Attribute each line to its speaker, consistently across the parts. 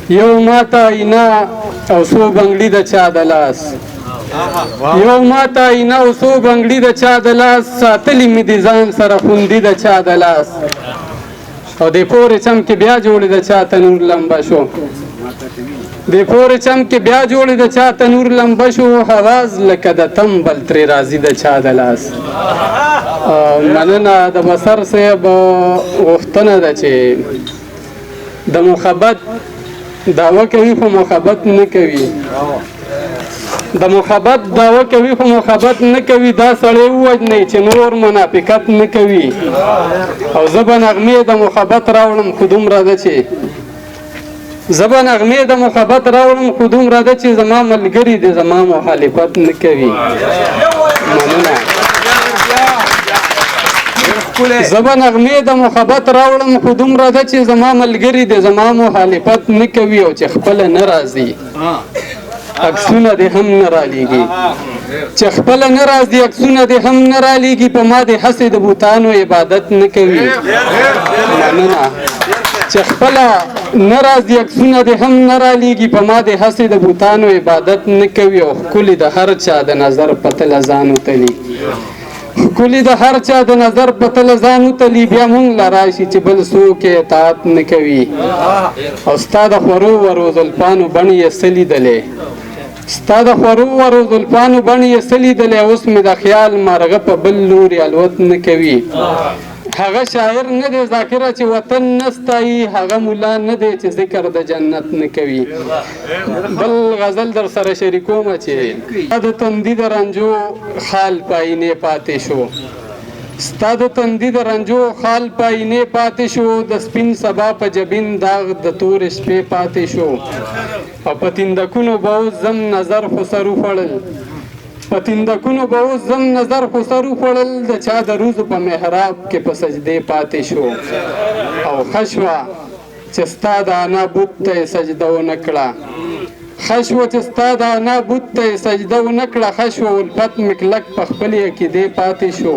Speaker 1: یو ماته اینا او څو بنګړي د چا د لاس یو ماته اینا او څو بنګړي د چا د لاس ساتلي مې د ځان سره خوندي د چا د لاس او د پورې چم کې بیا جوړې د چا تنور لمبه شو د پورې چم کې بیا جوړې د چا تنور لمبه شو حواز لکه د تمبل ترې راځي د چا د لاس مننه د بصر صاحب غوښتنه ده چې د محبت دعوه کوي خو محبت نه کوي د محبت دعوه کوي خو محبت نه کوي دا سړی ووجنئ چې نور منافقت نه کوي او زه به نغمې د محبت راوړم خو دومره ده چې زه به نغمې د محبت راوړم خو دومره ده چې زما ملګري د زما مخالفت نه کوي مننه زه به نغمې د محبت راوړم خو دومره ده چې زما ملګري د زما مخالفت نه کوي او چې خپله نه راځي عکسونه دې هم نه رالیږي چې خپله نه راځي عکسونه دې هم نه رالیږي په ما دې هسې د بوتانو عبادت نه کوي مننه چې خپله نه راځي عکسونه دې هم نه رالیږي په ما دې هسې د بوتانو عبادت نه کوي او ښکلي د هر چا د نظر په تله ځان وتلي ښکلي د هر چا د نظر په تله ځان وتلي بیا مونږ له راشي چې بل څوک یې اطاعت نه کوي او ستا د خورو ورو زلفانو بڼې یې څه لیدلې ستا د خورو ورو زلفانو بڼې یې څه لیدلې اوس مې د خیال مرغه په بل لوري الوت نه کوي هغه شاعر نه دی ذاکره چې وطن نه ستایي هغه ملا نه دی چې ذکر د جنت نه کوي بل غزل در سره شریکومه چې د تندي د رنجو خال پاینې پاتې شو ستا د تندي د رنجو خال پاینې پاتې شو د سپین سبا په جبین داغ د تورې شپې پاتې شو او په تندکونو به اوس زم نظر خو سر وخوړل په تندکونو به اوس زم نظر خو سر وخوړل د چا د روزو په محراب کې په سجدې پاتې شو او ښه شوه چې ستا د انا بت ته یې سجده ونه کړه ښه شوه چې ستا د انا بت ته یې سجده ونه کړه ښه شوه الفت مې کلک په خپلې عقیدې پاتې شو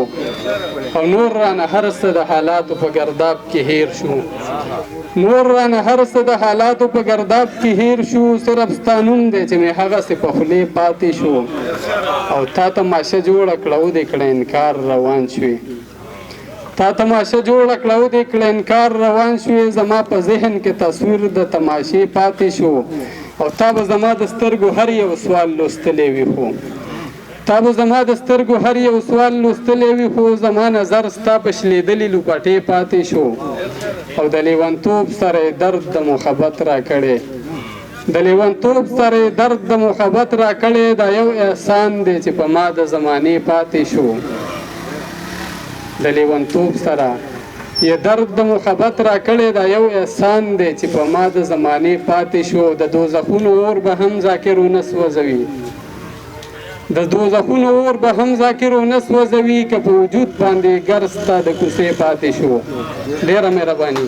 Speaker 1: او نور رانه هر څه د حالاتو په ګرداب کې هیر شو نور رانه هر څه د حالاتو په ګرداب کې هیر شو صرف ستا نوم دی چې مې هغسې په خولې پاتې شو او تا تماشه جوړه کړه ودې کړه انکار روان شوې تا تماشه جوړه کړه ودې کړه انکار روان شوې زما په ذهن کې تصویر د تماشې پاتې شو او تا به زما د سترګو هر یو سوال لوستلی وي خو تا به زما د سترګو هر یو سوال لوستلی وي خو زما نظر ستا په شلېدلې لوپټې پاتې شو او د لیونتوب سره درد د محبت را کړی د لیونتوب سره درد د محبت را کړی دا یو احسان دی چې په ما د زمانې پاتې شو د لیونتوب سره یې درد د محبت را کړی دا یو احسان دی چې په ما د زمانې پاتې شو د دوزخونو اور به هم ذاکر ونه سوځوي د دوزخونو اور به هم ذاکر ونه سوځوي که په وجود باندې ګر ستا د کوڅې پاتې شو ډېره مهرباني